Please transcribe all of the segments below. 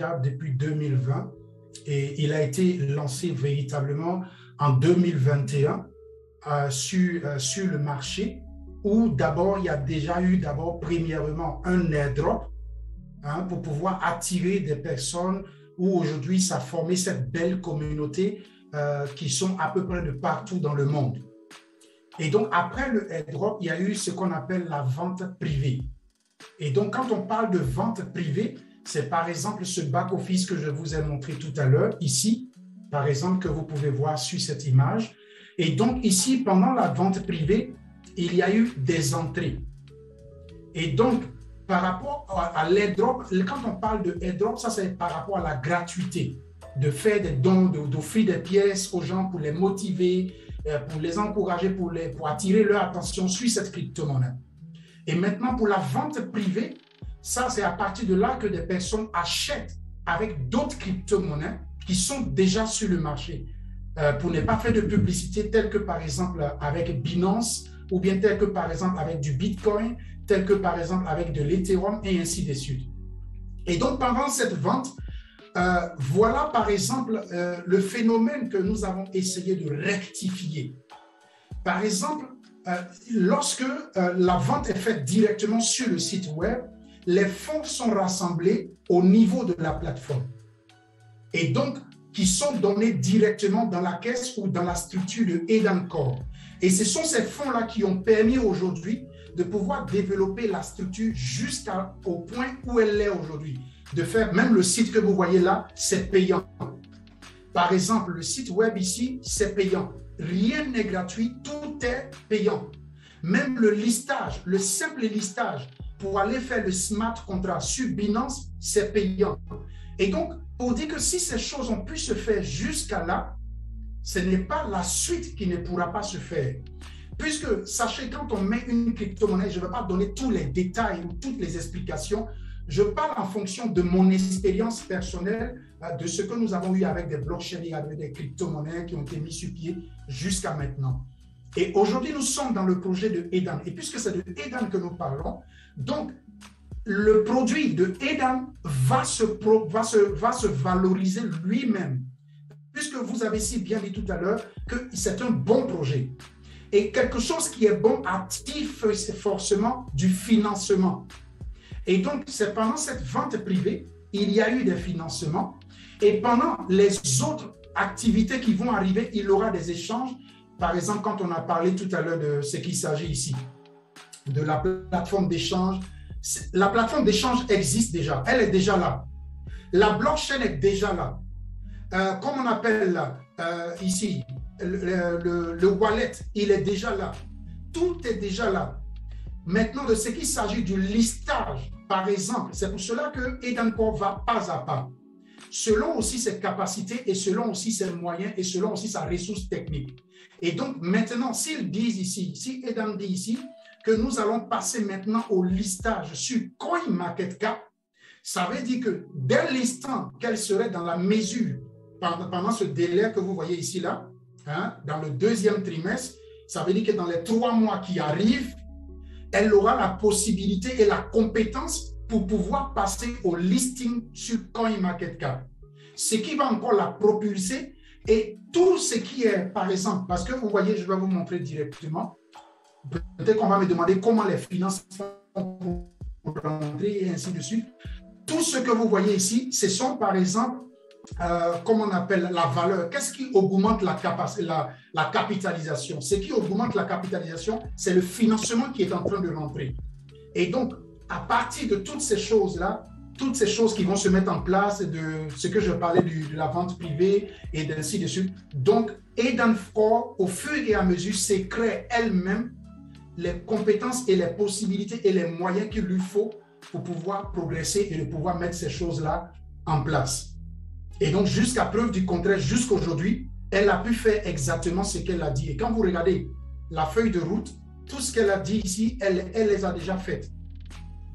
déjà depuis 2020 et il a été lancé véritablement en 2021 sur le marché où d'abord il y a déjà eu premièrement un airdrop pour pouvoir attirer des personnes où aujourd'hui ça a formé cette belle communauté qui sont à peu près de partout dans le monde. Et donc après le airdrop, il y a eu ce qu'on appelle la vente privée. Et donc quand on parle de vente privée, c'est par exemple ce back-office que je vous ai montré tout à l'heure, ici, par exemple, que vous pouvez voir sur cette image. Et donc ici, pendant la vente privée, il y a eu des entrées. Et donc, par rapport à l'airdrop, quand on parle de airdrop, ça c'est par rapport à la gratuité, de faire des dons, d'offrir des pièces aux gens pour les motiver, pour les encourager, pour attirer leur attention sur cette crypto-monnaie. Et maintenant, pour la vente privée, ça c'est à partir de là que des personnes achètent avec d'autres crypto-monnaies qui sont déjà sur le marché. Pour ne pas faire de publicité, telle que par exemple avec Binance, ou bien tel que par exemple avec du Bitcoin, tel que par exemple avec de l'Ethereum et ainsi de suite. Et donc pendant cette vente, voilà par exemple le phénomène que nous avons essayé de rectifier. Par exemple, lorsque la vente est faite directement sur le site web, les fonds sont rassemblés au niveau de la plateforme et donc qui sont donnés directement dans la caisse ou dans la structure de Edan Core. Et ce sont ces fonds-là qui ont permis aujourd'hui de pouvoir développer la structure jusqu'au point où elle est aujourd'hui. De faire, même le site que vous voyez là, c'est payant. Par exemple, le site web ici, c'est payant. Rien n'est gratuit, tout est payant. Même le listage, le simple listage, pour aller faire le smart contract sur Binance, c'est payant. Et donc, pour dire que si ces choses ont pu se faire jusqu'à là, ce n'est pas la suite qui ne pourra pas se faire. Puisque, sachez, quand on met une crypto-monnaie, je ne vais pas donner tous les détails ou toutes les explications, je parle en fonction de mon expérience personnelle, de ce que nous avons eu avec des blockchains et avec des crypto-monnaies qui ont été mis sur pied jusqu'à maintenant. Et aujourd'hui, nous sommes dans le projet de Edan. Et puisque c'est de Edan que nous parlons, donc le produit de Edan va se valoriser lui-même. Puisque vous avez si bien dit tout à l'heure que c'est un bon projet. Et quelque chose qui est bon attire forcément du financement. Et donc, c'est pendant cette vente privée, il y a eu des financements. Et pendant les autres activités qui vont arriver, il y aura des échanges. Par exemple, quand on a parlé tout à l'heure de ce qu'il s'agit ici, de la plateforme d'échange. La plateforme d'échange existe déjà. Elle est déjà là. La blockchain est déjà là. Comme on appelle ici, le wallet, il est déjà là. Tout est déjà là. Maintenant, de ce qu'il s'agit du listage, par exemple, c'est pour cela que Edan Core va pas à pas, selon aussi ses capacités et selon aussi ses moyens et selon aussi sa ressource technique. Et donc, maintenant, s'ils disent ici, si Edan dit ici que nous allons passer maintenant au listage sur CoinMarketCap, ça veut dire que dès l'instant qu'elle serait dans la mesure, pendant ce délai que vous voyez ici, là, dans le deuxième trimestre, ça veut dire que dans les 3 mois qui arrivent, elle aura la possibilité et la compétence pour pouvoir passer au listing sur CoinMarketCap. Ce qui va encore la propulser et tout ce qui est, par exemple, parce que vous voyez, je vais vous montrer directement, peut-être qu'on va me demander comment les finances font pour rentrer et ainsi de suite. Tout ce que vous voyez ici, ce sont par exemple, comme on appelle la valeur. Qu'est-ce qui augmente la capitalisation? Ce qui augmente la capitalisation, c'est le financement qui est en train de rentrer. Et donc, à partir de toutes ces choses-là, toutes ces choses qui vont se mettre en place, de ce que je parlais de la vente privée et ainsi de suite. Donc, Edan Core, au fur et à mesure, se crée elle-même les compétences et les possibilités et les moyens qu'il lui faut pour pouvoir progresser et de pouvoir mettre ces choses-là en place. Et donc, jusqu'à preuve du contraire, jusqu'aujourd'hui, elle a pu faire exactement ce qu'elle a dit. Et quand vous regardez la feuille de route, tout ce qu'elle a dit ici, elle les a déjà faites.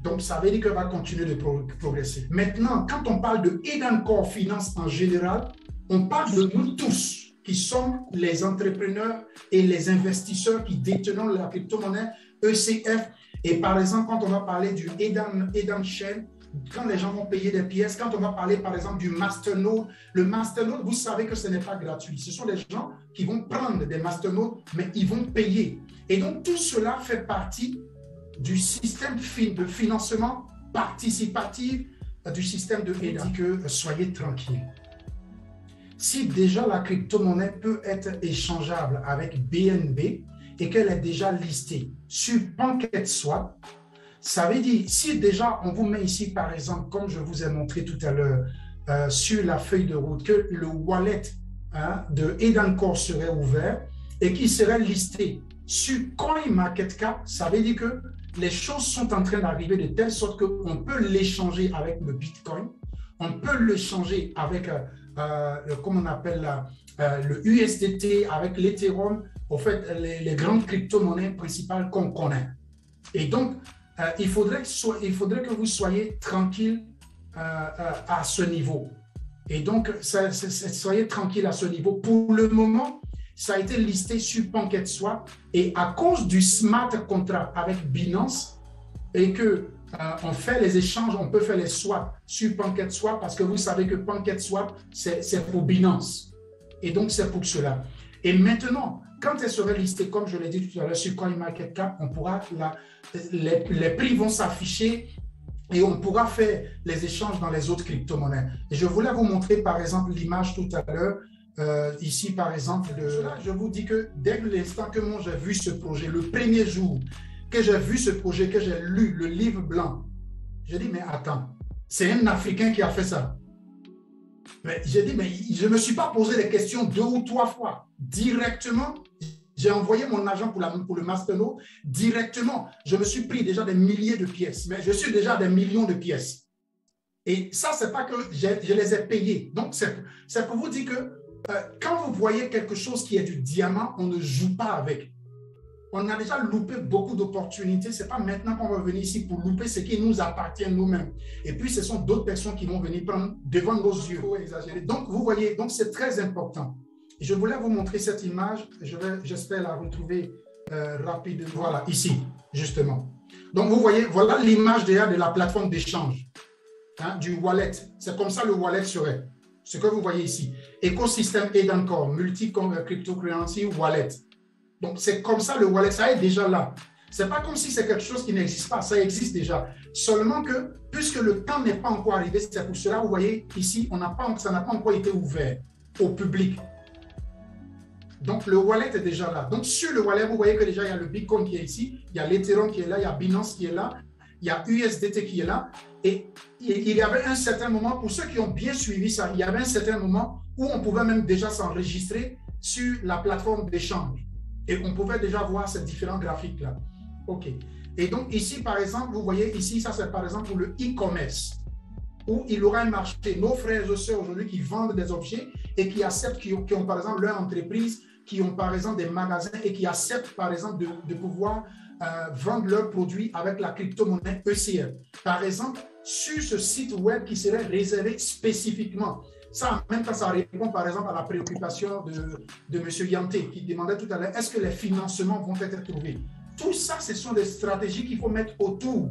Donc, ça veut dire qu'elle va continuer de progresser. Maintenant, quand on parle de Edan Core Finance en général, on parle de nous tous qui sommes les entrepreneurs et les investisseurs qui détenons la crypto-monnaie ECF. Et par exemple, quand on va parler du Edan Chain, quand les gens vont payer des pièces, quand on va parler par exemple du masternode, le masternode, vous savez que ce n'est pas gratuit. Ce sont les gens qui vont prendre des masternodes, mais ils vont payer. Et donc tout cela fait partie du système de financement participatif du système de EDA. Il dit que soyez tranquille. Si déjà la crypto-monnaie peut être échangeable avec BNB et qu'elle est déjà listée sur PancakeSwap, ça veut dire, si déjà on vous met ici, par exemple, comme je vous ai montré tout à l'heure, sur la feuille de route, que le wallet de Edancore serait ouvert et qu'il serait listé sur CoinMarketCap, ça veut dire que les choses sont en train d'arriver de telle sorte qu'on peut l'échanger avec le Bitcoin, on peut l'échanger avec, comment on appelle le USDT, avec l'Ethereum, au fait, les grandes crypto-monnaies principales qu'on connaît. Et donc, il faudrait que vous soyez tranquille à ce niveau. Et donc, soyez tranquille à ce niveau. Pour le moment, ça a été listé sur PancakeSwap et à cause du smart contract avec Binance et que on fait les échanges, on peut faire les swaps sur PancakeSwap parce que vous savez que PancakeSwap, c'est pour Binance. Et donc, c'est pour cela. Et maintenant, quand elle serait listée, comme je l'ai dit tout à l'heure, sur CoinMarketCap, on pourra les prix vont s'afficher et on pourra faire les échanges dans les autres crypto-monnaies. Et je voulais vous montrer, par exemple, l'image tout à l'heure. Ici, par exemple, je vous dis que dès l'instant que moi j'ai vu ce projet, le premier jour que j'ai vu ce projet, que j'ai lu le livre blanc, j'ai dit, mais attends, c'est un Africain qui a fait ça. Mais j'ai dit, mais je ne me suis pas posé les questions 2 ou 3 fois. Directement, j'ai envoyé mon agent pour le masternode. Directement, je me suis pris déjà des milliers de pièces, mais je suis déjà à des millions de pièces. Et ça, ce n'est pas que je les ai payés. Donc, c'est pour vous dire que quand vous voyez quelque chose qui est du diamant, on ne joue pas avec. On a déjà loupé beaucoup d'opportunités. Ce n'est pas maintenant qu'on va venir ici pour louper ce qui nous appartient nous-mêmes. Et puis, ce sont d'autres personnes qui vont venir prendre devant nos yeux. Il faut exagérer. Donc, vous voyez, donc c'est très important. Je voulais vous montrer cette image. J'espère la retrouver rapidement. Voilà, ici, justement. Donc, vous voyez, voilà l'image déjà de la plateforme d'échange, du wallet. C'est comme ça le wallet serait. Ce que vous voyez ici. Écosystème Edancore, multi-cryptocurrency wallet. Donc, c'est comme ça le wallet, ça est déjà là. Ce n'est pas comme si c'est quelque chose qui n'existe pas, ça existe déjà. Seulement que, puisque le temps n'est pas encore arrivé, c'est pour cela, vous voyez, ici, ça n'a pas encore été ouvert au public. Donc, le wallet est déjà là. Donc, sur le wallet, vous voyez que déjà, il y a le Bitcoin qui est ici, il y a l'Ethereum qui est là, il y a Binance qui est là, il y a USDT qui est là. Et il y avait un certain moment, pour ceux qui ont bien suivi ça, il y avait un certain moment où on pouvait même déjà s'enregistrer sur la plateforme d'échange. Et on pouvait déjà voir ces différents graphiques-là. OK. Et donc, ici, par exemple, vous voyez, ici, ça, c'est par exemple pour le e-commerce, où il y aura un marché. Nos frères et sœurs aujourd'hui qui vendent des objets et qui acceptent, qui ont par exemple leur entreprise, qui ont par exemple des magasins et qui acceptent par exemple de pouvoir vendre leurs produits avec la crypto-monnaie ECF. Par exemple, sur ce site web qui serait réservé spécifiquement. Ça, en même temps, ça répond par exemple à la préoccupation de M. Yanté qui demandait tout à l'heure, est-ce que les financements vont être trouvés? Tout ça, ce sont des stratégies qu'il faut mettre autour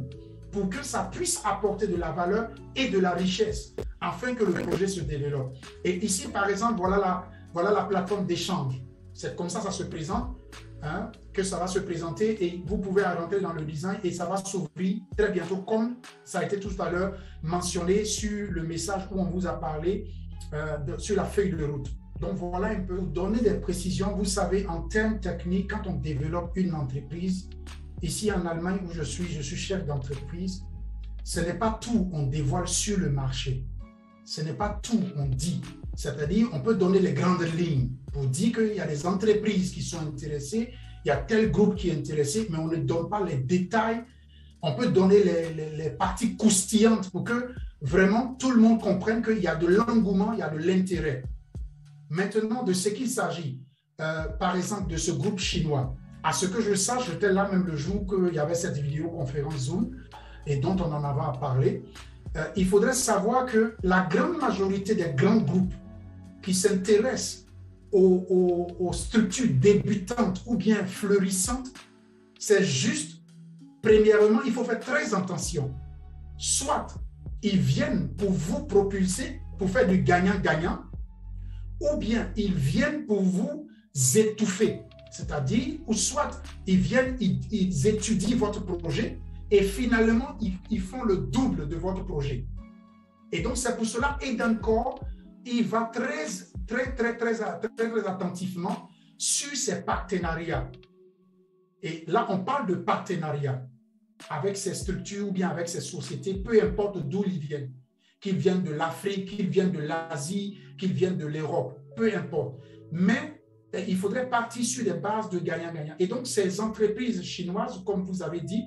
pour que ça puisse apporter de la valeur et de la richesse afin que le projet se développe. Et ici, par exemple, voilà la plateforme d'échange. C'est comme ça se présente, que ça va se présenter et vous pouvez rentrer dans le design et ça va s'ouvrir très bientôt comme ça a été tout à l'heure mentionné sur le message où on vous a parlé sur la feuille de route. Donc voilà un peu, donner des précisions. Vous savez, en termes techniques, quand on développe une entreprise, ici en Allemagne où je suis chef d'entreprise, ce n'est pas tout on dévoile sur le marché. Ce n'est pas tout on dit. C'est-à-dire, on peut donner les grandes lignes pour dire qu'il y a des entreprises qui sont intéressées, il y a tel groupe qui est intéressé, mais on ne donne pas les détails. On peut donner les parties croustillantes pour que vraiment tout le monde comprenne qu'il y a de l'engouement, il y a de l'intérêt. Maintenant, de ce qu'il s'agit, par exemple, de ce groupe chinois, à ce que je sache, j'étais là même le jour qu'il y avait cette vidéoconférence Zoom et dont on en avait parlé. Il faudrait savoir que la grande majorité des grands groupes qui s'intéressent aux structures débutantes ou bien fleurissantes, c'est juste, premièrement, il faut faire très attention. Soit ils viennent pour vous propulser, pour faire du gagnant-gagnant, ou bien ils viennent pour vous étouffer. C'est-à-dire, ou soit ils viennent, ils étudient votre projet et finalement, ils font le double de votre projet. Et donc, c'est pour cela, Edencore, il va très attentivement sur ses partenariats. Et là, on parle de partenariat avec ces structures ou bien avec ces sociétés, peu importe d'où ils viennent, qu'ils viennent de l'Afrique, qu'ils viennent de l'Asie, qu'ils viennent de l'Europe, peu importe. Mais il faudrait partir sur des bases de gagnant-gagnant. Et donc, ces entreprises chinoises, comme vous avez dit,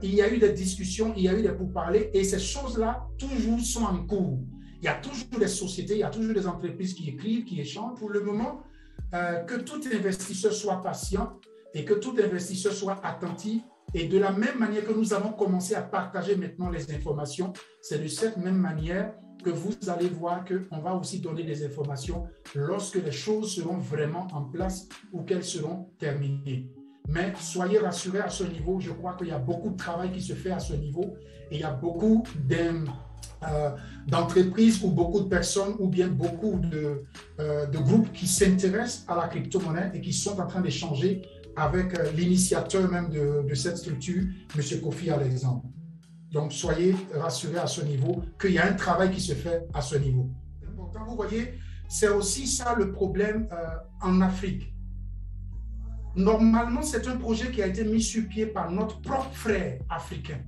il y a eu des discussions, il y a eu des pourparlers, et ces choses-là, toujours sont en cours. Il y a toujours des sociétés, il y a toujours des entreprises qui écrivent, qui échangent. Pour le moment, que tout investisseur soit patient et que tout investisseur soit attentif. Et de la même manière que nous avons commencé à partager maintenant les informations, c'est de cette même manière que vous allez voir qu'on va aussi donner des informations lorsque les choses seront vraiment en place ou qu'elles seront terminées. Mais soyez rassurés à ce niveau, je crois qu'il y a beaucoup de travail qui se fait à ce niveau et il y a beaucoup d'entreprises ou beaucoup de personnes ou bien beaucoup de groupes qui s'intéressent à la crypto-monnaie et qui sont en train d'échanger avec l'initiateur même de cette structure, M. Kofi Alexandre. Donc, soyez rassurés à ce niveau qu'il y a un travail qui se fait à ce niveau. Pourtant, vous voyez, c'est aussi ça le problème en Afrique. Normalement, c'est un projet qui a été mis sur pied par notre propre frère africain.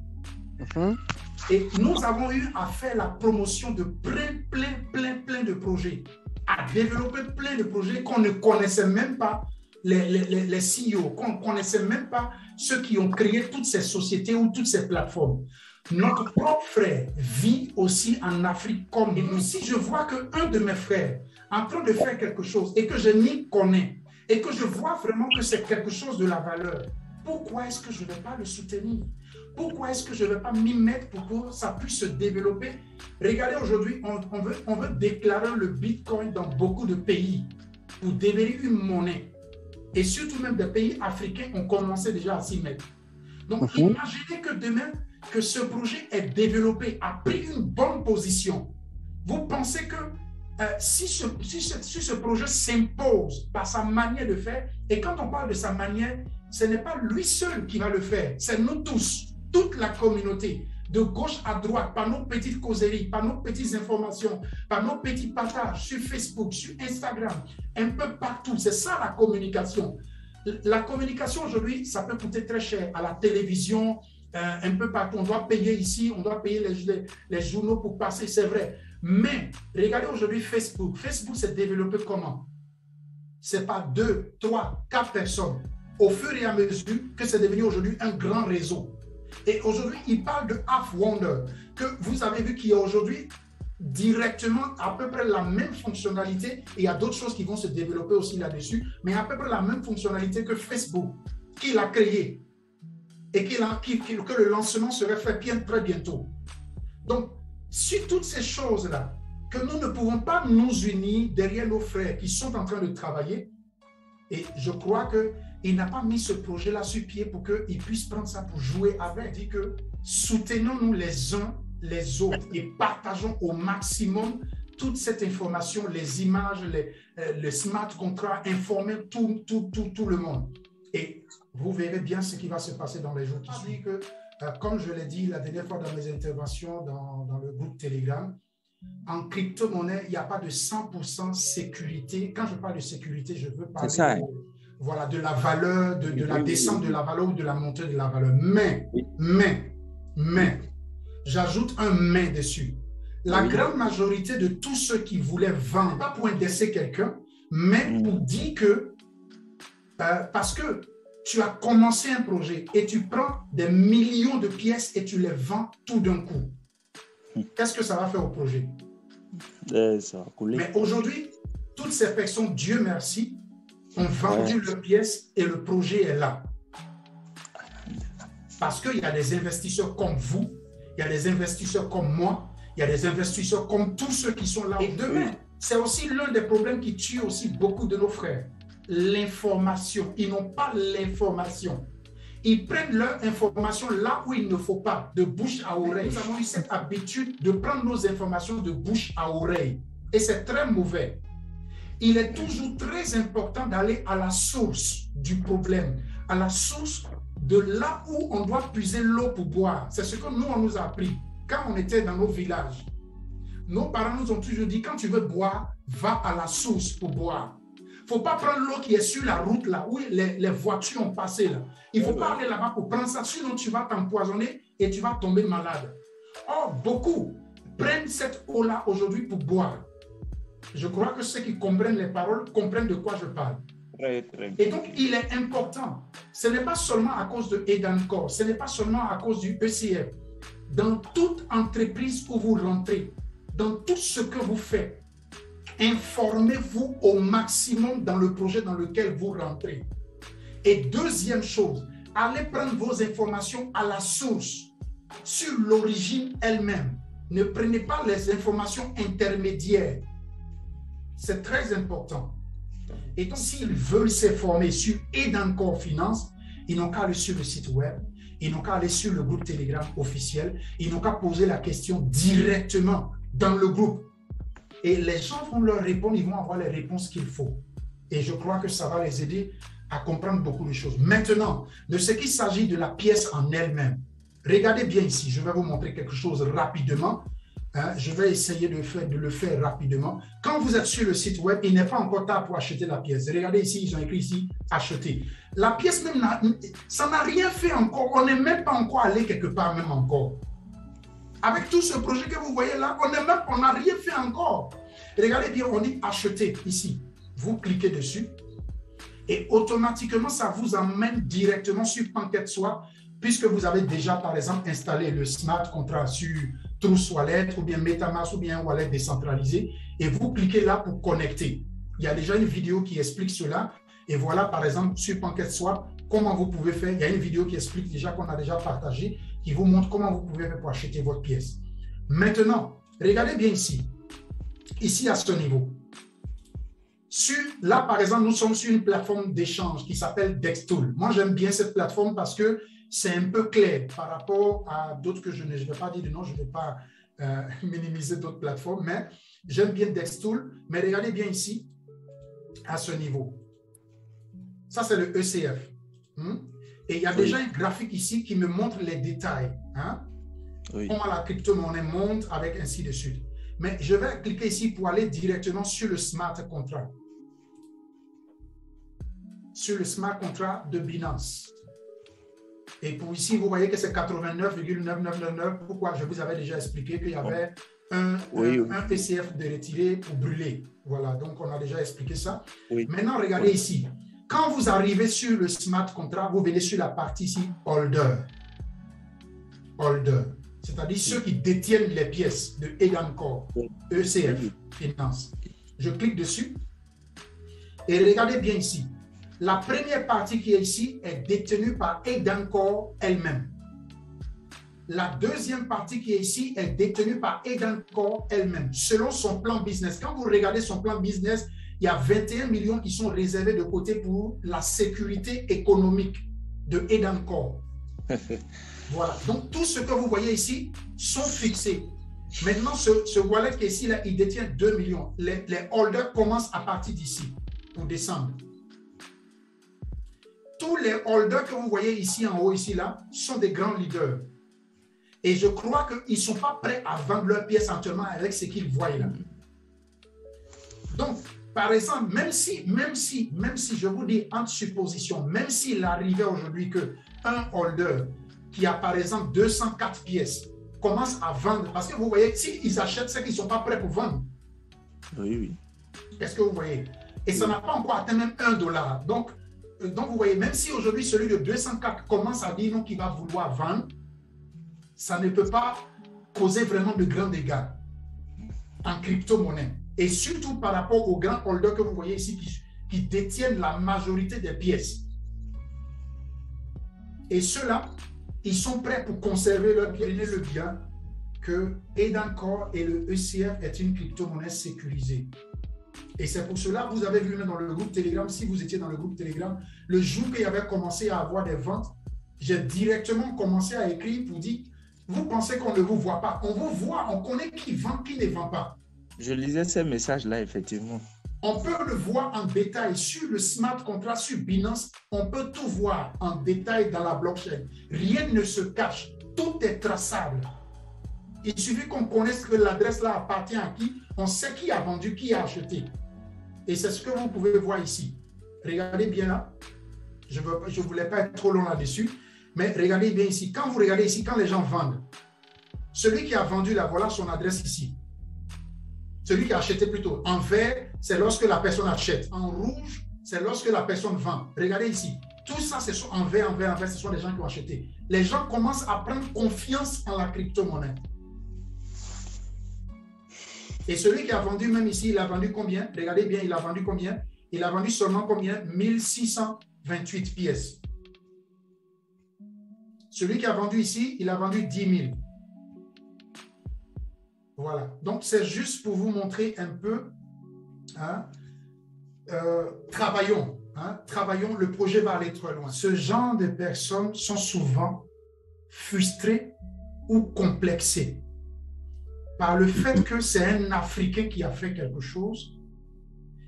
Et nous avons eu à faire la promotion de plein de projets, à développer plein de projets qu'on ne connaissait même pas, les CEO, qu'on ne connaissait même pas ceux qui ont créé toutes ces sociétés ou toutes ces plateformes. Notre propre frère vit aussi en Afrique comme nous. Si je vois qu'un de mes frères est en train de faire quelque chose et que je m'y connais et que je vois vraiment que c'est quelque chose de la valeur, pourquoi est-ce que je ne vais pas le soutenir? Pourquoi est-ce que je ne vais pas m'y mettre pour que ça puisse se développer? Regardez, aujourd'hui, on veut déclarer le Bitcoin dans beaucoup de pays pour devenir une monnaie. Et surtout même des pays africains ont commencé déjà à s'y mettre. Donc, imaginez que demain, que ce projet est développé, a pris une bonne position. Vous pensez que si ce projet s'impose par sa manière de faire, et quand on parle de sa manière, ce n'est pas lui seul qui va le faire, c'est nous tous, toute la communauté, de gauche à droite, par nos petites causeries, par nos petites informations, par nos petits partages sur Facebook, sur Instagram, un peu partout. C'est ça la communication. La communication aujourd'hui, ça peut coûter très cher à la télévision, un peu partout. On doit payer ici, on doit payer les journaux pour passer, c'est vrai. Mais regardez aujourd'hui Facebook. Facebook s'est développé comment? C'est pas 2, 3, 4 personnes. Au fur et à mesure que c'est devenu aujourd'hui un grand réseau. Et aujourd'hui, il parle de Half Wonder, que vous avez vu qu'il y a aujourd'hui directement à peu près la même fonctionnalité. Et il y a d'autres choses qui vont se développer aussi là-dessus, mais à peu près la même fonctionnalité que Facebook, qu'il a créé. Et que le lancement serait fait très bientôt. Donc, sur toutes ces choses-là, que nous ne pouvons pas nous unir derrière nos frères qui sont en train de travailler, et je crois qu'il n'a pas mis ce projet-là sur pied pour qu'ils puissent prendre ça pour jouer avec. Il dit que soutenons-nous les uns les autres et partageons au maximum toute cette information, les images, le smart contract, informer tout le monde. Et vous verrez bien ce qui va se passer dans les jours qui suivent. Comme je l'ai dit la dernière fois dans mes interventions dans le groupe Telegram, en crypto-monnaie, il n'y a pas de 100% sécurité. Quand je parle de sécurité, je veux parler de la valeur, de la descente de la valeur ou de la montée de la valeur. Mais, j'ajoute un mais dessus. La grande majorité de tous ceux qui voulaient vendre, pas pour indexer quelqu'un, mais pour dire que, parce que tu as commencé un projet et tu prends des millions de pièces et tu les vends tout d'un coup. Qu'est-ce que ça va faire au projet? Mais aujourd'hui, toutes ces personnes, Dieu merci, ont vendu leurs pièces et le projet est là. Parce qu'il y a des investisseurs comme vous, il y a des investisseurs comme moi, il y a des investisseurs comme tous ceux qui sont là. Et demain, c'est aussi l'un des problèmes qui tue aussi beaucoup de nos frères. L'information. Ils n'ont pas l'information. Ils prennent leur information là où il ne faut pas, de bouche à oreille. Nous avons eu cette habitude de prendre nos informations de bouche à oreille. Et c'est très mauvais. Il est toujours très important d'aller à la source du problème, à la source de là où on doit puiser l'eau pour boire. C'est ce que nous, on nous a appris quand on était dans nos villages. Nos parents nous ont toujours dit, quand tu veux boire, va à la source pour boire. Il ne faut pas prendre l'eau qui est sur la route, là, où les voitures ont passé. Là. Il ne faut pas aller là-bas pour prendre ça, sinon tu vas t'empoisonner et tu vas tomber malade. Or, beaucoup prennent cette eau-là aujourd'hui pour boire. Je crois que ceux qui comprennent les paroles comprennent de quoi je parle. Et donc, il est important. Ce n'est pas seulement à cause de Edancor, ce n'est pas seulement à cause du ECF. Dans toute entreprise où vous rentrez, dans tout ce que vous faites, informez-vous au maximum dans le projet dans lequel vous rentrez. Et deuxième chose, allez prendre vos informations à la source, sur l'origine elle-même. Ne prenez pas les informations intermédiaires. C'est très important. Et donc, s'ils veulent s'informer sur Edancor Finance, ils n'ont qu'à aller sur le site web, ils n'ont qu'à aller sur le groupe Telegram officiel, ils n'ont qu'à poser la question directement dans le groupe. Et les gens vont leur répondre, ils vont avoir les réponses qu'il faut. Et je crois que ça va les aider à comprendre beaucoup de choses. Maintenant, de ce qu'il s'agit de la pièce en elle-même, regardez bien ici, je vais vous montrer quelque chose rapidement. Je vais essayer de le faire rapidement. Quand vous êtes sur le site web, il n'est pas encore tard pour acheter la pièce. Regardez ici, ils ont écrit ici, acheter. La pièce même, ça n'a rien fait encore. On n'est même pas encore allé quelque part même encore. Avec tout ce projet que vous voyez là, on n'a rien fait encore. Regardez bien, on dit acheter ici. Vous cliquez dessus et automatiquement, ça vous emmène directement sur PancakeSwap puisque vous avez déjà, par exemple, installé le smart contract sur Trust Wallet ou bien MetaMask ou bien un wallet décentralisé et vous cliquez là pour connecter. Il y a déjà une vidéo qui explique cela et voilà, par exemple, sur PancakeSwap, comment vous pouvez faire. Il y a une vidéo qui explique déjà qu'on a déjà partagé qui vous montre comment vous pouvez faire pour acheter votre pièce. Maintenant, regardez bien ici. Ici, à ce niveau. Là, par exemple, nous sommes sur une plateforme d'échange qui s'appelle Dextool. Moi, j'aime bien cette plateforme parce que c'est un peu clair par rapport à d'autres que je ne vais pas dire de nom, je ne vais pas minimiser d'autres plateformes, mais j'aime bien Dextool. Mais regardez bien ici, à ce niveau. Ça, c'est le ECF. Et il y a déjà un graphique ici qui me montre les détails. Comment la crypto-monnaie monte avec ainsi de suite. Mais je vais cliquer ici pour aller directement sur le smart contract. Sur le smart contract de Binance. Et pour ici, vous voyez que c'est 89,9999. Pourquoi? Je vous avais déjà expliqué qu'il y avait un ECF de retiré pour brûler. Voilà, donc on a déjà expliqué ça. Maintenant, regardez ici. Quand vous arrivez sur le smart contract, vous venez sur la partie ici, holder. Holder. C'est-à-dire ceux qui détiennent les pièces de Edancor, ECF, Finance. Je clique dessus et regardez bien ici. La première partie qui est ici est détenue par Edancor elle-même. La deuxième partie qui est ici est détenue par Edancor elle-même, selon son plan business. Quand vous regardez son plan business, il y a 21 millions qui sont réservés de côté pour la sécurité économique de Edancor. Voilà. Donc, tout ce que vous voyez ici sont fixés. Maintenant, ce wallet qui est ici, là, il détient 2 millions. Les holders commencent à partir d'ici pour descendre. Tous les holders que vous voyez ici en haut, ici, là, sont des grands leaders. Et je crois qu'ils ne sont pas prêts à vendre leurs pièces actuellement avec ce qu'ils voient là. Donc, par exemple, même si, je vous dis entre supposition, même s'il arrivait aujourd'hui qu'un holder qui a par exemple 204 pièces commence à vendre, parce que vous voyez, s'ils achètent, c'est qu'ils ne sont pas prêts pour vendre. Oui. Est-ce que vous voyez? Et ça n'a pas encore atteint même $1. Donc, vous voyez, même si aujourd'hui celui de 204 commence à dire non qu'il va vouloir vendre, ça ne peut pas causer vraiment de grands dégâts en crypto-monnaie. Et surtout par rapport aux grands holders que vous voyez ici qui détiennent la majorité des pièces. Et ceux-là, ils sont prêts pour conserver leur bien. Tenez le bien que Edancor et le ECF est une crypto-monnaie sécurisée. Et c'est pour cela, vous avez vu dans le groupe Telegram, si vous étiez dans le groupe Telegram, le jour qu'il avait commencé à avoir des ventes, j'ai directement commencé à écrire pour dire, vous pensez qu'on ne vous voit pas. On vous voit, on connaît qui vend, qui ne vend pas. Je lisais ces messages-là, effectivement. On peut le voir en détail sur le smart contract, sur Binance. On peut tout voir en détail dans la blockchain. Rien ne se cache. Tout est traçable. Il suffit qu'on connaisse que l'adresse là appartient à qui. On sait qui a vendu, qui a acheté. Et c'est ce que vous pouvez voir ici. Regardez bien là. Je ne voulais pas être trop long là-dessus. Mais regardez bien ici. Quand vous regardez ici, quand les gens vendent, celui qui a vendu là, voilà son adresse ici. Celui qui a acheté plutôt. En vert, c'est lorsque la personne achète. En rouge, c'est lorsque la personne vend. Regardez ici. Tout ça, c'est en vert, ce sont les gens qui ont acheté. Les gens commencent à prendre confiance en la crypto-monnaie. Et celui qui a vendu, même ici, il a vendu combien? Regardez bien, il a vendu combien? Il a vendu seulement combien? 1628 pièces. Celui qui a vendu ici, il a vendu 10 000. Voilà. Donc, c'est juste pour vous montrer un peu. Hein, travaillons. Hein, travaillons. Le projet va aller trop loin. Ce genre de personnes sont souvent frustrées ou complexées par le fait que c'est un Africain qui a fait quelque chose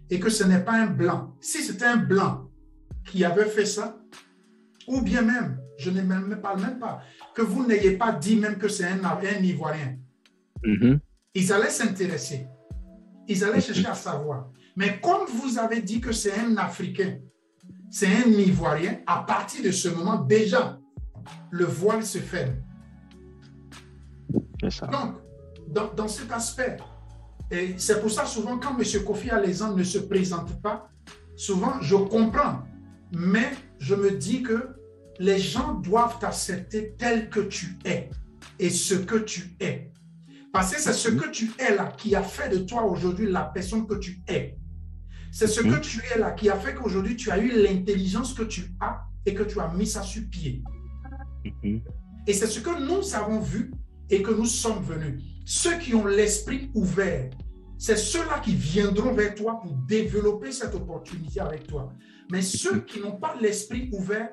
et que ce n'est pas un Blanc. Si c'était un Blanc qui avait fait ça, ou bien même, je ne me parle même pas, que vous n'ayez pas dit même que c'est un Ivoirien. Ils allaient s'intéresser. Ils allaient chercher à savoir. Mais comme vous avez dit que c'est un Africain, c'est un Ivoirien, à partir de ce moment, déjà, le voile se ferme. C'est ça. Donc, dans cet aspect, et c'est pour ça souvent quand M. Kofi Alexandre ne se présente pas, souvent je comprends, mais je me dis que les gens doivent t'accepter tel que tu es et ce que tu es. Parce que c'est ce que tu es là qui a fait de toi aujourd'hui la personne que tu es. C'est ce que tu es là qui a fait qu'aujourd'hui tu as eu l'intelligence que tu as et que tu as mis ça sur pied. Et c'est ce que nous avons vu et que nous sommes venus. Ceux qui ont l'esprit ouvert, c'est ceux-là qui viendront vers toi pour développer cette opportunité avec toi. Mais ceux qui n'ont pas l'esprit ouvert,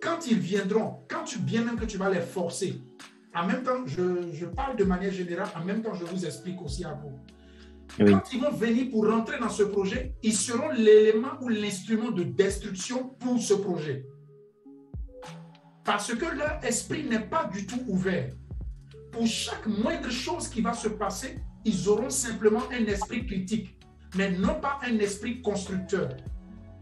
quand ils viendront, quand tu viens même que tu vas les forcer, en même temps, je parle de manière générale, en même temps, je vous explique aussi à vous. Oui. Quand ils vont venir pour rentrer dans ce projet, ils seront l'élément ou l'instrument de destruction pour ce projet. Parce que leur esprit n'est pas du tout ouvert. Pour chaque moindre chose qui va se passer, ils auront simplement un esprit critique, mais non pas un esprit constructeur.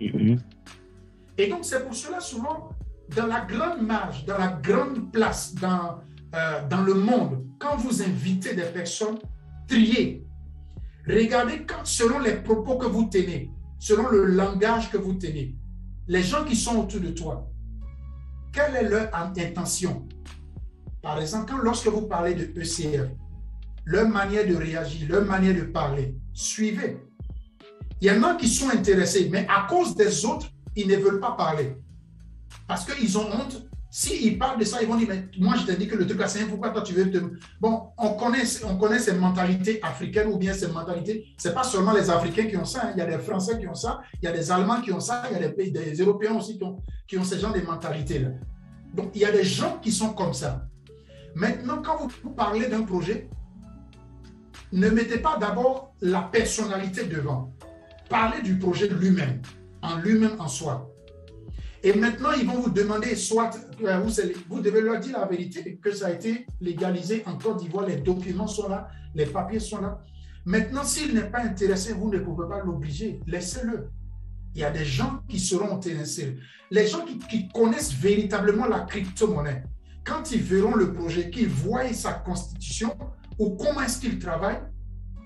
Et donc, c'est pour cela, souvent, dans la grande marge, dans la grande place, dans le monde, quand vous invitez des personnes, triez. Regardez selon les propos que vous tenez, selon le langage que vous tenez, les gens qui sont autour de toi, quelle est leur intention? Par exemple, lorsque vous parlez de ECF, leur manière de réagir, leur manière de parler, suivez. Il y en a qui sont intéressés, mais à cause des autres, ils ne veulent pas parler. Parce qu'ils ont honte. S'ils parlent de ça, ils vont dire, mais moi je t'ai dit que le truc là, c'est pourquoi toi tu veux te... Bon, on connaît ces mentalités africaines ou bien ces mentalités. Ce n'est pas seulement les Africains qui ont ça, hein. Il y a des Français qui ont ça, il y a des Allemands qui ont ça, il y a des Européens aussi qui ont ce genre de mentalités-là. Donc, il y a des gens qui sont comme ça. Maintenant, quand vous parlez d'un projet, ne mettez pas d'abord la personnalité devant. Parlez du projet lui-même en soi. Et maintenant, ils vont vous demander, soit vous devez leur dire la vérité, que ça a été légalisé en Côte d'Ivoire, les documents sont là, les papiers sont là. Maintenant, s'il n'est pas intéressé, vous ne pouvez pas l'obliger, laissez-le. Il y a des gens qui seront intéressés. Les gens qui connaissent véritablement la crypto-monnaie, quand ils verront le projet, qu'ils voient sa constitution ou comment est-ce qu'il travaille,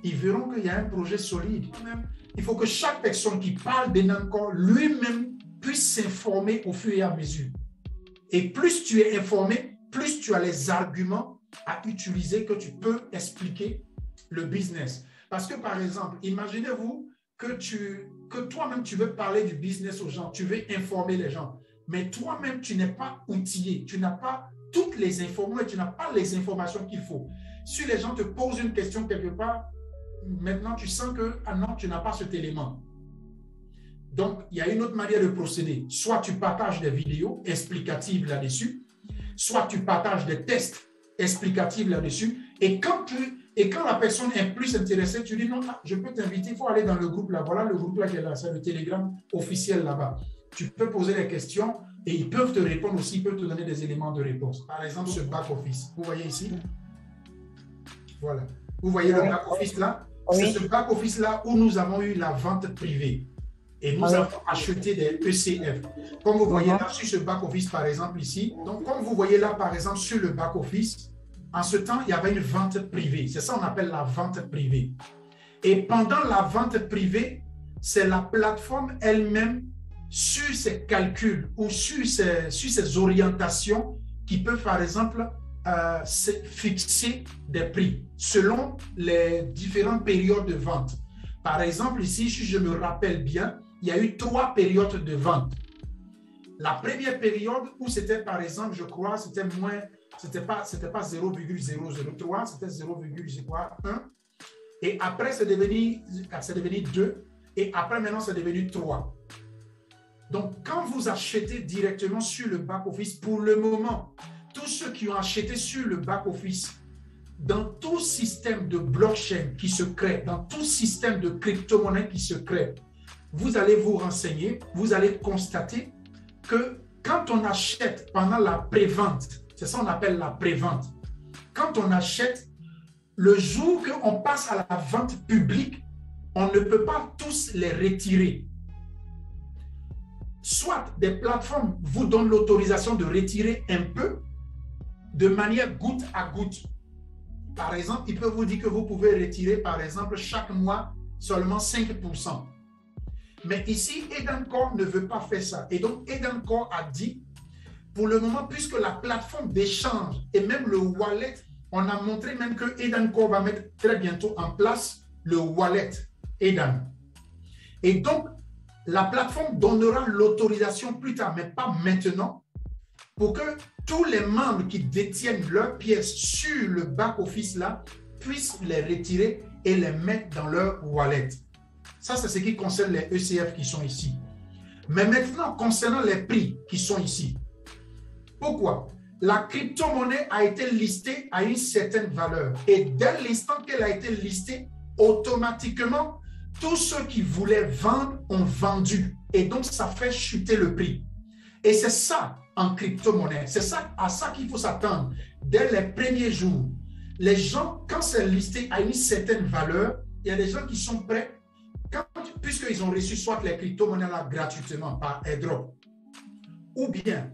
ils verront qu'il y a un projet solide. Il faut que chaque personne qui parle d'Enancor lui-même puisse s'informer au fur et à mesure. Et plus tu es informé, plus tu as les arguments à utiliser que tu peux expliquer le business. Parce que par exemple, imaginez-vous que toi-même tu veux parler du business aux gens, tu veux informer les gens, mais toi-même tu n'es pas outillé, tu n'as pas toutes les informations, tu n'as pas les informations qu'il faut. Si les gens te posent une question quelque part, maintenant tu sens que ah non, tu n'as pas cet élément. Donc, il y a une autre manière de procéder. Soit tu partages des vidéos explicatives là-dessus, soit tu partages des tests explicatifs là-dessus. Et quand la personne est plus intéressée, tu dis non, je peux t'inviter, il faut aller dans le groupe là. Voilà le groupe là qui est là, c'est le Telegram officiel là-bas. Tu peux poser des questions et ils peuvent te répondre aussi, ils peuvent te donner des éléments de réponse. Par exemple, ce back-office. Vous voyez ici? Voilà. Vous voyez le back-office là? Oui. C'est ce back-office là où nous avons eu la vente privée. Et nous avons acheté des ECF. Comme vous voyez là, sur ce back-office, par exemple, ici. Donc, comme vous voyez là, par exemple, sur le back-office, en ce temps, il y avait une vente privée. C'est ça qu'on appelle la vente privée. Et pendant la vente privée, c'est la plateforme elle-même, sur ses calculs ou sur ses orientations, qui peut, par exemple, fixer des prix selon les différentes périodes de vente. Par exemple, ici, si je me rappelle bien, il y a eu 3 périodes de vente. La première période où c'était, par exemple, je crois, c'était moins, c'était pas 0,003, c'était 0,1. Et après, c'est devenu 2. Et après, maintenant, c'est devenu 3. Donc, quand vous achetez directement sur le back-office, pour le moment, tous ceux qui ont acheté sur le back-office, dans tout système de blockchain qui se crée, dans tout système de crypto-monnaie qui se crée, vous allez vous renseigner, vous allez constater que quand on achète pendant la pré-vente, c'est ça qu'on appelle la pré-vente, quand on achète, le jour qu'on passe à la vente publique, on ne peut pas tous les retirer. Soit des plateformes vous donnent l'autorisation de retirer un peu de manière goutte à goutte. Par exemple, ils peuvent vous dire que vous pouvez retirer, par exemple, chaque mois seulement 5%. Mais ici, Edencore ne veut pas faire ça. Et donc, Edencore a dit, pour le moment, puisque la plateforme d'échange et même le wallet, on a montré même que Edencore va mettre très bientôt en place le wallet Eden. Et donc, la plateforme donnera l'autorisation plus tard, mais pas maintenant, pour que tous les membres qui détiennent leurs pièces sur le back-office là puissent les retirer et les mettre dans leur wallet. Ça, c'est ce qui concerne les ECF qui sont ici. Mais maintenant, concernant les prix qui sont ici. Pourquoi? La crypto-monnaie a été listée à une certaine valeur. Et dès l'instant qu'elle a été listée, automatiquement, tous ceux qui voulaient vendre ont vendu. Et donc, ça fait chuter le prix. Et c'est ça en crypto-monnaie. C'est ça, à ça qu'il faut s'attendre. Dès les premiers jours, les gens, quand c'est listé à une certaine valeur, il y a des gens qui sont prêts, puisqu'ils ont reçu soit les crypto-monnaies là gratuitement par airdrop, ou bien,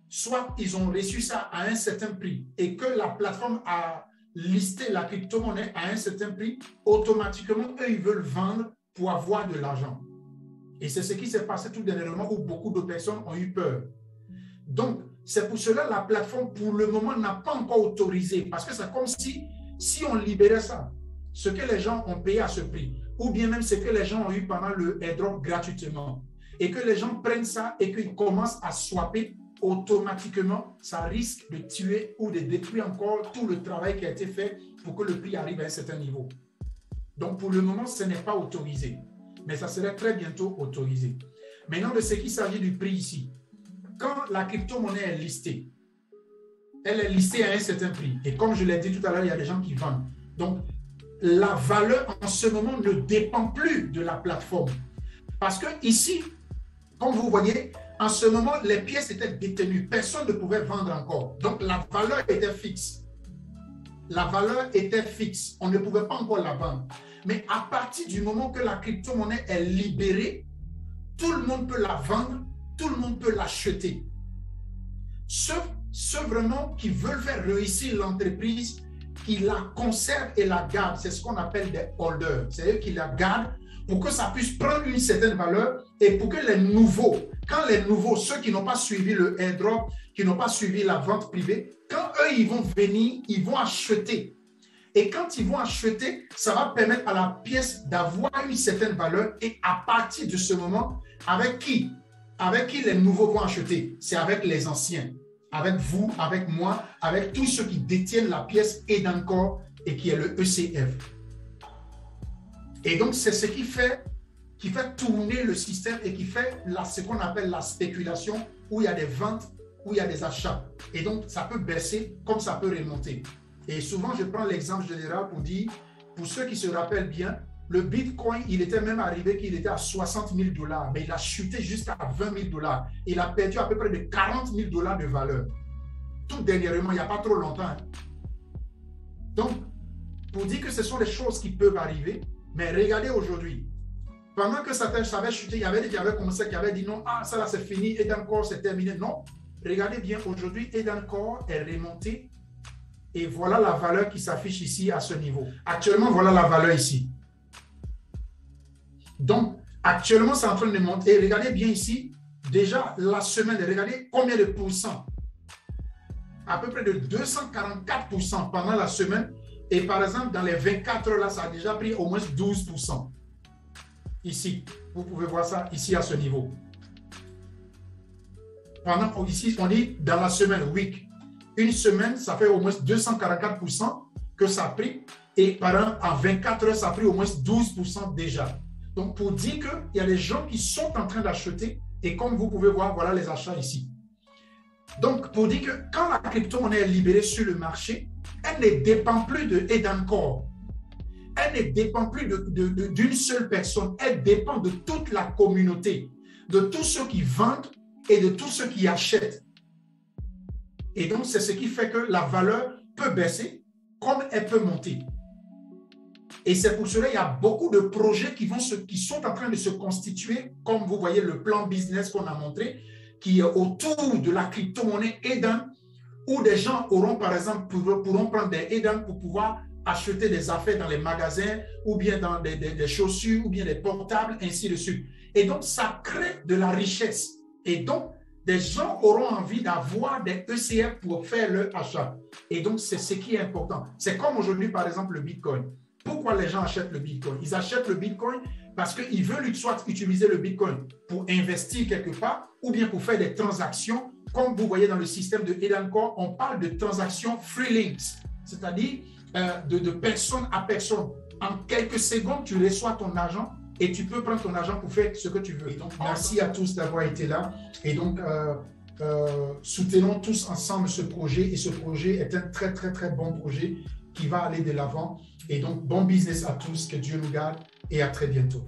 soit ils ont reçu ça à un certain prix et que la plateforme a listé la crypto-monnaie à un certain prix, automatiquement, eux, ils veulent vendre pour avoir de l'argent. Et c'est ce qui s'est passé tout dernièrement où beaucoup de personnes ont eu peur. Donc, c'est pour cela que la plateforme, pour le moment, n'a pas encore autorisé. Parce que c'est comme si on libérait ça, ce que les gens ont payé à ce prix, ou bien même ce que les gens ont eu pendant le airdrop gratuitement, et que les gens prennent ça et qu'ils commencent à swapper, automatiquement, ça risque de tuer ou de détruire encore tout le travail qui a été fait pour que le prix arrive à un certain niveau. Donc, pour le moment, ce n'est pas autorisé. Mais ça serait très bientôt autorisé. Maintenant, de ce qu'il s'agit du prix ici. Quand la crypto-monnaie est listée, elle est listée à un certain prix. Et comme je l'ai dit tout à l'heure, il y a des gens qui vendent. Donc, la valeur en ce moment ne dépend plus de la plateforme. Parce que ici, comme vous voyez, en ce moment, les pièces étaient détenues. Personne ne pouvait vendre encore. Donc, la valeur était fixe. La valeur était fixe. On ne pouvait pas encore la vendre. Mais à partir du moment que la crypto-monnaie est libérée, tout le monde peut la vendre, tout le monde peut l'acheter. Ceux vraiment qui veulent faire réussir l'entreprise, qui la conservent et la gardent, c'est ce qu'on appelle des holders. C'est eux qui la gardent pour que ça puisse prendre une certaine valeur et pour que les nouveaux, quand les nouveaux, ceux qui n'ont pas suivi le airdrop, qui n'ont pas suivi la vente privée, quand eux, ils vont venir, ils vont acheter. Et quand ils vont acheter, ça va permettre à la pièce d'avoir une certaine valeur et à partir de ce moment, avec qui les nouveaux vont acheter? C'est avec les anciens, avec vous, avec moi, avec tous ceux qui détiennent la pièce Edencore et qui est le ECF. Et donc, c'est ce qui fait tourner le système et qui fait ce qu'on appelle la spéculation, où il y a des ventes où il y a des achats. Et donc, ça peut baisser comme ça peut remonter. Et souvent, je prends l'exemple général pour dire, pour ceux qui se rappellent bien, le Bitcoin, il était même arrivé qu'il était à 60 000 $, mais il a chuté jusqu'à 20 000 $. Il a perdu à peu près de 40 000 $ de valeur. Tout dernièrement, il n'y a pas trop longtemps. Hein. Donc, pour dire que ce sont des choses qui peuvent arriver, mais regardez aujourd'hui, pendant que ça avait chuté, il y avait des qui avaient commencé, qui avaient dit non, ah, ça là c'est fini, Eden Core c'est terminé. Non, regardez bien, aujourd'hui, Eden Core est remonté et voilà la valeur qui s'affiche ici à ce niveau. Actuellement, voilà la valeur ici. Donc, actuellement, c'est en train de monter. Et regardez bien ici, déjà la semaine, regardez combien de pourcents. À peu près de 244% pendant la semaine. Et par exemple, dans les 24 heures, là, ça a déjà pris au moins 12%. Ici, vous pouvez voir ça ici à ce niveau. Pendant, ici, on dit dans la semaine, week. Une semaine, ça fait au moins 244% que ça a pris. Et par exemple, en 24 heures, ça a pris au moins 12% déjà. Donc, pour dire qu'il y a des gens qui sont en train d'acheter. Et comme vous pouvez voir, voilà les achats ici. Donc, pour dire que quand la crypto-monnaie est libérée sur le marché, elle ne dépend plus de Eden Core. Elle ne dépend plus d'une seule personne. Elle dépend de toute la communauté, de tous ceux qui vendent et de tous ceux qui achètent. Et donc, c'est ce qui fait que la valeur peut baisser comme elle peut monter. Et c'est pour cela qu'il y a beaucoup de projets qui sont en train de se constituer, comme vous voyez le plan business qu'on a montré, qui est autour de la crypto-monnaie Eden, où des gens auront, par exemple, pourront prendre des Eden pour pouvoir acheter des affaires dans les magasins, ou bien dans des chaussures, ou bien des portables, ainsi de suite. Et donc, ça crée de la richesse. Et donc, des gens auront envie d'avoir des ECF pour faire leur achat. Et donc, c'est ce qui est important. C'est comme aujourd'hui, par exemple, le Bitcoin. Pourquoi les gens achètent le Bitcoin? Ils achètent le Bitcoin parce qu'ils veulent soit utiliser le Bitcoin pour investir quelque part ou bien pour faire des transactions. Comme vous voyez dans le système de Eden Core, on parle de transactions free links, c'est-à-dire de personne à personne. En quelques secondes, tu reçois ton argent et tu peux prendre ton argent pour faire ce que tu veux. Et donc, merci à tous d'avoir été là. Et donc, soutenons tous ensemble ce projet. Et ce projet est un très, très, très bon projet qui va aller de l'avant. Et donc, bon business à tous, que Dieu nous garde et à très bientôt.